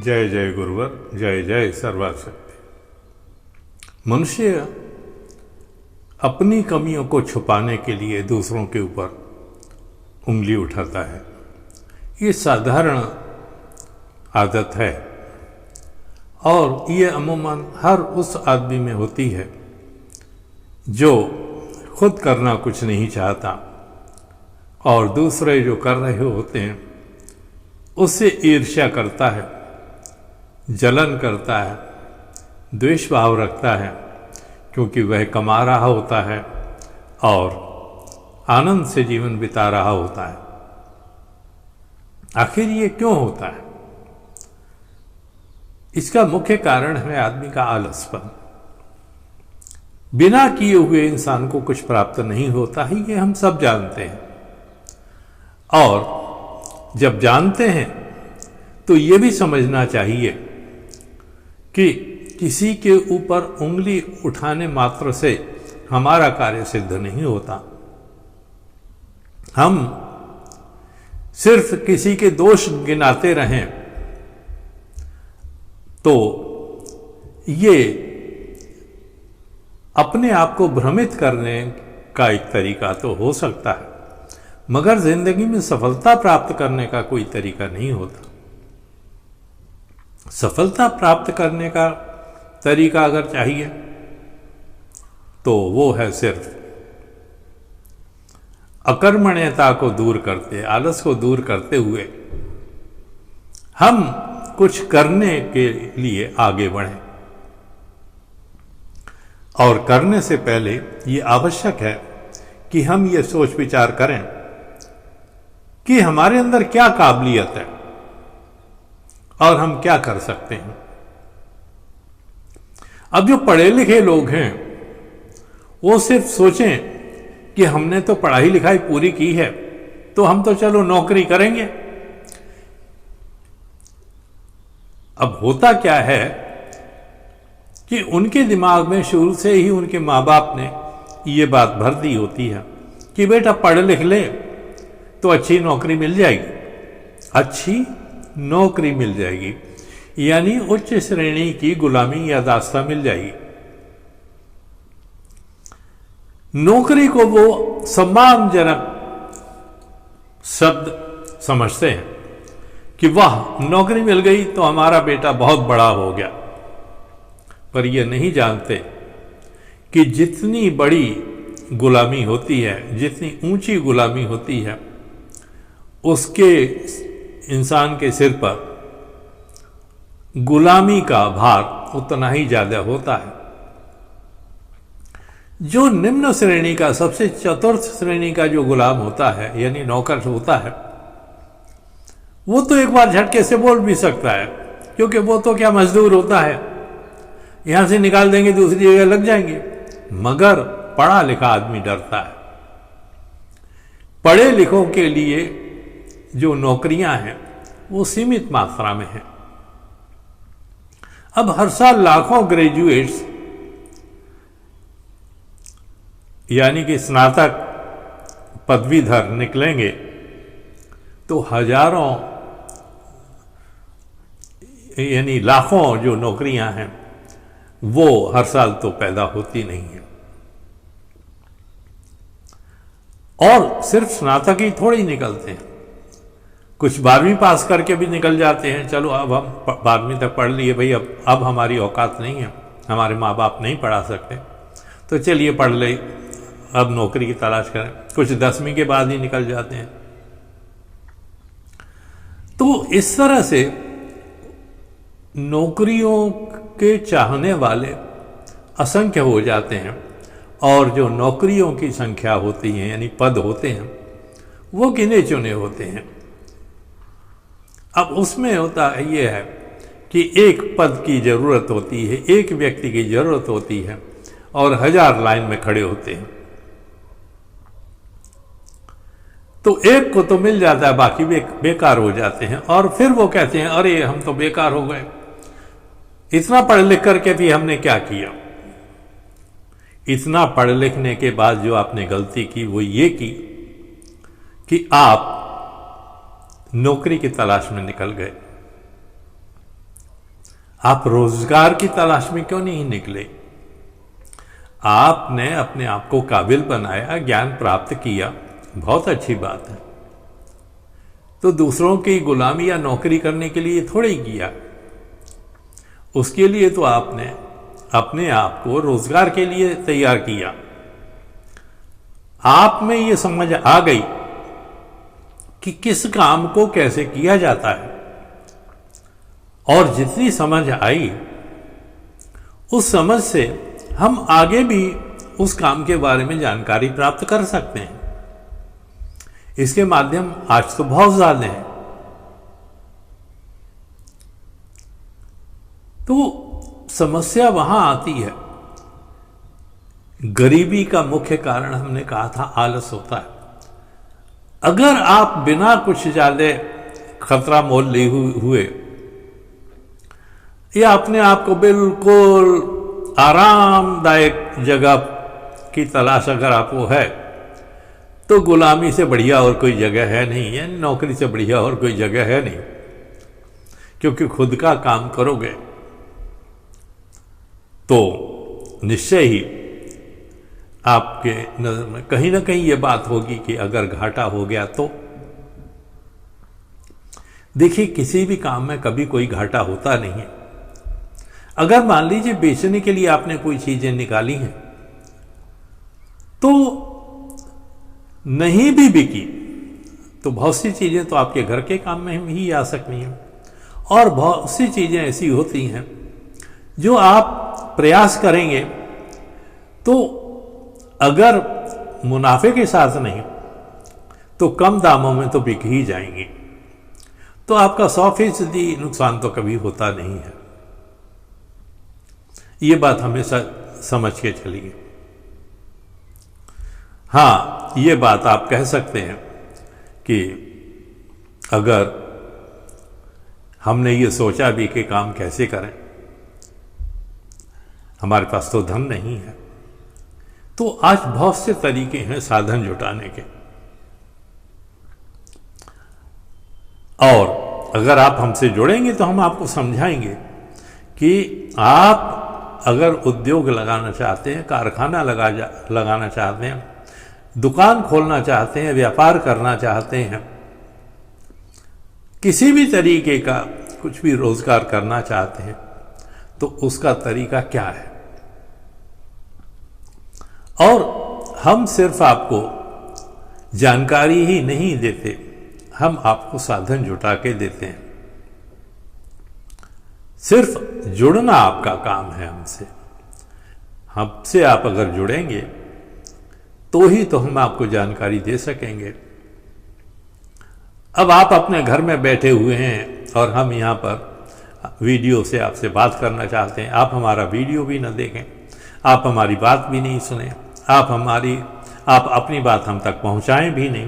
जय जय गुरुवर, जय जय सर्वशक्ति। मनुष्य अपनी कमियों को छुपाने के लिए दूसरों के ऊपर उंगली उठाता है। ये साधारण आदत है और ये अमूमन हर उस आदमी में होती है जो खुद करना कुछ नहीं चाहता और दूसरे जो कर रहे होते हैं उससे ईर्ष्या करता है, जलन करता है, द्वेष भाव रखता है, क्योंकि वह कमा रहा होता है और आनंद से जीवन बिता रहा होता है। आखिर ये क्यों होता है? इसका मुख्य कारण है आदमी का आलसपन। बिना किए हुए इंसान को कुछ प्राप्त नहीं होता है, ये हम सब जानते हैं। और जब जानते हैं तो ये भी समझना चाहिए कि किसी के ऊपर उंगली उठाने मात्र से हमारा कार्य सिद्ध नहीं होता। हम सिर्फ किसी के दोष गिनाते रहें तो ये अपने आप को भ्रमित करने का एक तरीका तो हो सकता है, मगर जिंदगी में सफलता प्राप्त करने का कोई तरीका नहीं होता। सफलता प्राप्त करने का तरीका अगर चाहिए तो वो है सिर्फ अकर्मण्यता को दूर करते, आलस को दूर करते हुए हम कुछ करने के लिए आगे बढ़ें। और करने से पहले ये आवश्यक है कि हम ये सोच विचार करें कि हमारे अंदर क्या काबिलियत है और हम क्या कर सकते हैं। अब जो पढ़े लिखे लोग हैं वो सिर्फ सोचें कि हमने तो पढ़ाई लिखाई पूरी की है तो हम तो चलो नौकरी करेंगे। अब होता क्या है कि उनके दिमाग में शुरू से ही उनके माँ बाप ने ये बात भर दी होती है कि बेटा पढ़ लिख ले तो अच्छी नौकरी मिल जाएगी। अच्छी नौकरी मिल जाएगी यानी उच्च श्रेणी की गुलामी या दास्ता मिल जाएगी। नौकरी को वो सम्मानजनक शब्द समझते हैं कि वाह नौकरी मिल गई तो हमारा बेटा बहुत बड़ा हो गया, पर ये नहीं जानते कि जितनी बड़ी गुलामी होती है, जितनी ऊंची गुलामी होती है, उसके इंसान के सिर पर गुलामी का भार उतना ही ज्यादा होता है। जो निम्न श्रेणी का, सबसे चतुर्थ श्रेणी का जो गुलाम होता है यानी नौकर होता है, वो तो एक बार झटके से बोल भी सकता है, क्योंकि वो तो क्या मजदूर होता है, यहां से निकाल देंगे दूसरी जगह लग जाएंगे। मगर पढ़ा लिखा आदमी डरता है। पढ़े लिखों के लिए जो नौकरियां हैं वो सीमित मात्रा में हैं। अब हर साल लाखों ग्रेजुएट्स यानी कि स्नातक पदवीधर निकलेंगे तो हजारों यानी लाखों जो नौकरियां हैं वो हर साल तो पैदा होती नहीं है। और सिर्फ स्नातक ही थोड़ी निकलते हैं, कुछ 12वीं पास करके भी निकल जाते हैं। चलो अब हम 12वीं तक पढ़ लिए भाई, अब हमारी औकात नहीं है, हमारे माँ बाप नहीं पढ़ा सकते, तो चलिए पढ़ ले, अब नौकरी की तलाश करें। कुछ 10वीं के बाद ही निकल जाते हैं। तो इस तरह से नौकरियों के चाहने वाले असंख्य हो जाते हैं और जो नौकरियों की संख्या होती है यानी पद होते हैं वो गिने चुने होते हैं। अब उसमें होता ये है कि एक पद की जरूरत होती है, एक व्यक्ति की जरूरत होती है और 1000 लाइन में खड़े होते हैं। तो एक को तो मिल जाता है, बाकी बेकार हो जाते हैं और फिर वो कहते हैं अरे हम तो बेकार हो गए, इतना पढ़ लिख करके भी हमने क्या किया। इतना पढ़ लिखने के बाद जो आपने गलती की वो ये की कि आप नौकरी की तलाश में निकल गए। आप रोजगार की तलाश में क्यों नहीं निकले? आपने अपने आप को काबिल बनाया, ज्ञान प्राप्त किया, बहुत अच्छी बात है। तो दूसरों की गुलामी या नौकरी करने के लिए थोड़े ही किया। उसके लिए तो आपने अपने आप को रोजगार के लिए तैयार किया। आप में ये समझ आ गई कि किस काम को कैसे किया जाता है, और जितनी समझ आई उस समझ से हम आगे भी उस काम के बारे में जानकारी प्राप्त कर सकते हैं। इसके माध्यम आज तो बहुत ज्यादा हैं। तो समस्या वहां आती है, गरीबी का मुख्य कारण हमने कहा था आलस होता है। अगर आप बिना कुछ ज्यादा खतरा मोल लिए हुए या अपने आप को बिल्कुल आरामदायक जगह की तलाश अगर आपको है, तो गुलामी से बढ़िया और कोई जगह है नहीं है, नौकरी से बढ़िया और कोई जगह है नहीं। क्योंकि खुद का काम करोगे तो निश्चय ही आपके नजर में कहीं ना कहीं ये बात होगी कि अगर घाटा हो गया तो। देखिए, किसी भी काम में कभी कोई घाटा होता नहीं है। अगर मान लीजिए बेचने के लिए आपने कोई चीजें निकाली हैं तो नहीं भी बिकी तो बहुत सी चीजें तो आपके घर के काम में ही आ सकती हैं, और बहुत सी चीजें ऐसी होती हैं जो आप प्रयास करेंगे तो अगर मुनाफे के साथ नहीं तो कम दामों में तो बिक ही जाएंगी। तो आपका 100% नुकसान तो कभी होता नहीं है। ये बात हमेशा समझ के चलिए। हाँ, ये बात आप कह सकते हैं कि अगर हमने ये सोचा भी कि काम कैसे करें, हमारे पास तो धन नहीं है, तो आज बहुत से तरीके हैं साधन जुटाने के। और अगर आप हमसे जुड़ेंगे तो हम आपको समझाएंगे कि आप अगर उद्योग लगाना चाहते हैं, कारखाना लगाना चाहते हैं, दुकान खोलना चाहते हैं, व्यापार करना चाहते हैं, किसी भी तरीके का कुछ भी रोजगार करना चाहते हैं, तो उसका तरीका क्या है। और हम सिर्फ आपको जानकारी ही नहीं देते, हम आपको साधन जुटा के देते हैं। सिर्फ जुड़ना आपका काम है हमसे। हमसे आप अगर जुड़ेंगे तो ही तो हम आपको जानकारी दे सकेंगे। अब आप अपने घर में बैठे हुए हैं और हम यहाँ पर वीडियो से आपसे बात करना चाहते हैं। आप हमारा वीडियो भी न देखें, आप हमारी बात भी नहीं सुने, आप अपनी बात हम तक पहुँचाएं भी नहीं,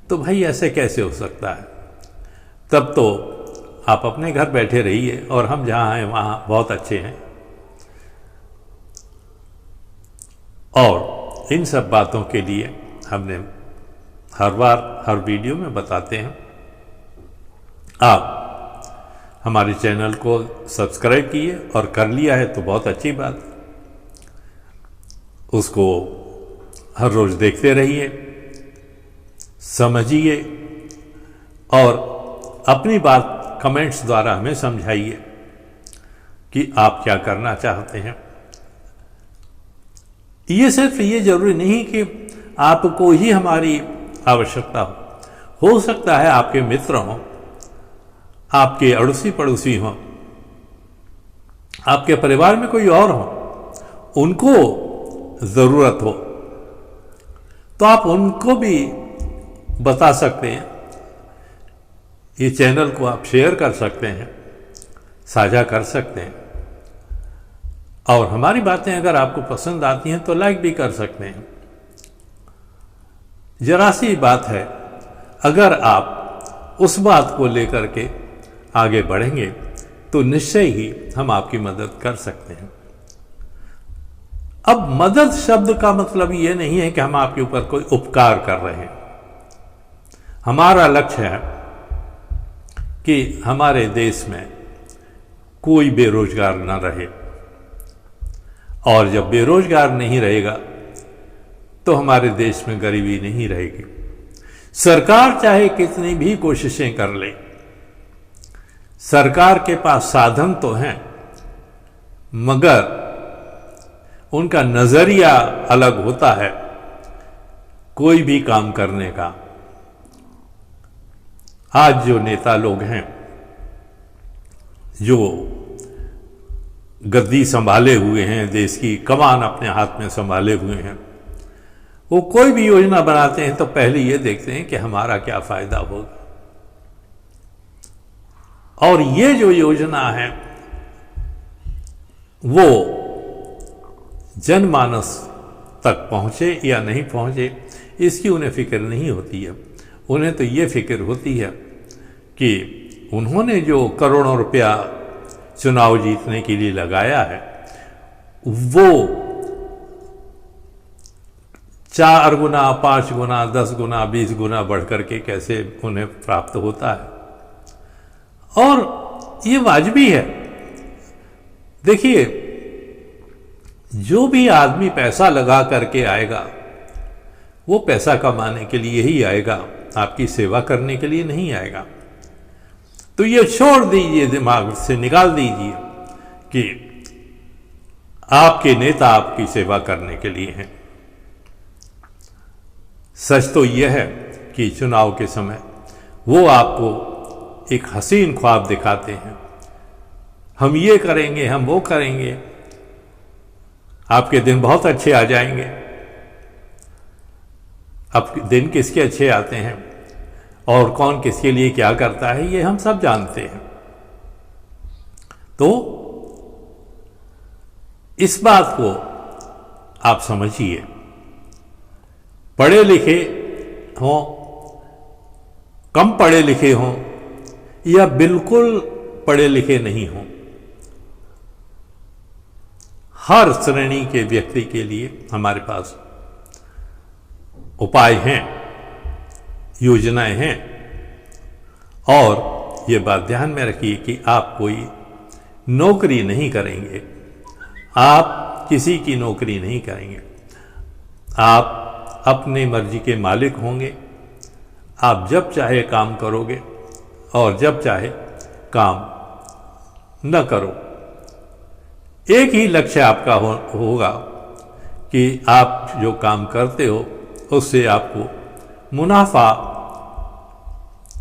तो भाई ऐसे कैसे हो सकता है। तब तो आप अपने घर बैठे रहिए और हम जहाँ हैं वहाँ बहुत अच्छे हैं। और इन सब बातों के लिए हमने हर बार हर वीडियो में बताते हैं। आप हमारे चैनल को सब्सक्राइब किए और कर लिया है तो बहुत अच्छी बात, उसको हर रोज देखते रहिए, समझिए और अपनी बात कमेंट्स द्वारा हमें समझाइए कि आप क्या करना चाहते हैं। ये सिर्फ ये जरूरी नहीं कि आपको ही हमारी आवश्यकता हो सकता है आपके मित्र हों, आपके अड़ोसी पड़ोसी हों, आपके परिवार में कोई और हो, उनको जरूरत हो तो आप उनको भी बता सकते हैं। ये चैनल को आप शेयर कर सकते हैं, साझा कर सकते हैं, और हमारी बातें अगर आपको पसंद आती हैं तो लाइक भी कर सकते हैं। जरा सी बात है, अगर आप उस बात को लेकर के आगे बढ़ेंगे तो निश्चय ही हम आपकी मदद कर सकते हैं। अब मदद शब्द का मतलब ये नहीं है कि हम आपके ऊपर कोई उपकार कर रहे हैं। हमारा लक्ष्य है कि हमारे देश में कोई बेरोजगार ना रहे। और जब बेरोजगार नहीं रहेगा तो हमारे देश में गरीबी नहीं रहेगी। सरकार चाहे कितनी भी कोशिशें कर ले, सरकार के पास साधन तो हैं, मगर उनका नजरिया अलग होता है कोई भी काम करने का। आज जो नेता लोग हैं, जो गद्दी संभाले हुए हैं, देश की कमान अपने हाथ में संभाले हुए हैं, वो कोई भी योजना बनाते हैं तो पहले ये देखते हैं कि हमारा क्या फायदा होगा। और ये जो योजना है वो जनमानस तक पहुंचे या नहीं पहुंचे, इसकी उन्हें फिक्र नहीं होती है। उन्हें तो ये फिक्र होती है कि उन्होंने जो करोड़ों रुपया चुनाव जीतने के लिए लगाया है, वो 4 गुना, 5 गुना, 10 गुना, 20 गुना बढ़ करके कैसे उन्हें प्राप्त होता है। और ये वाजिबी है। देखिए, जो भी आदमी पैसा लगा करके आएगा वो पैसा कमाने के लिए ही आएगा, आपकी सेवा करने के लिए नहीं आएगा। तो ये छोड़ दीजिए, दिमाग से निकाल दीजिए कि आपके नेता आपकी सेवा करने के लिए हैं। सच तो यह है कि चुनाव के समय वो आपको एक हसीन ख्वाब दिखाते हैं, हम ये करेंगे, हम वो करेंगे, आपके दिन बहुत अच्छे आ जाएंगे। अब दिन किसके अच्छे आते हैं और कौन किसके लिए क्या करता है, ये हम सब जानते हैं। तो इस बात को आप समझिए, पढ़े लिखे हों, कम पढ़े लिखे हों या बिल्कुल पढ़े लिखे नहीं हों, हर श्रेणी के व्यक्ति के लिए हमारे पास उपाय हैं, योजनाएं हैं। और ये बात ध्यान में रखिए कि आप कोई नौकरी नहीं करेंगे, आप किसी की नौकरी नहीं करेंगे, आप अपनी मर्जी के मालिक होंगे। आप जब चाहे काम करोगे और जब चाहे काम न करो। एक ही लक्ष्य आपका होगा कि आप जो काम करते हो उससे आपको मुनाफा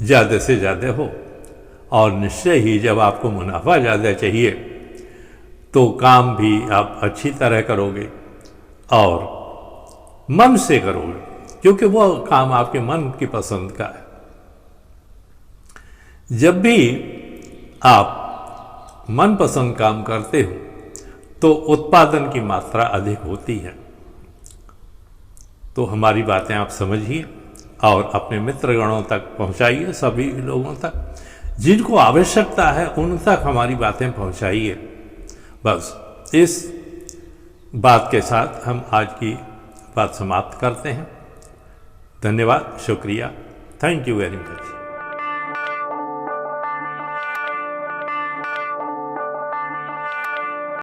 ज़्यादा से ज़्यादा हो। और निश्चय ही जब आपको मुनाफा ज़्यादा चाहिए तो काम भी आप अच्छी तरह करोगे और मन से करोगे, क्योंकि वो काम आपके मन की पसंद का है। जब भी आप मनपसंद काम करते हो तो उत्पादन की मात्रा अधिक होती है। तो हमारी बातें आप समझिए और अपने मित्रगणों तक पहुंचाइए, सभी लोगों तक जिनको आवश्यकता है उन तक हमारी बातें पहुंचाइए। बस इस बात के साथ हम आज की बात समाप्त करते हैं। धन्यवाद, शुक्रिया, थैंक यू वेरी मच।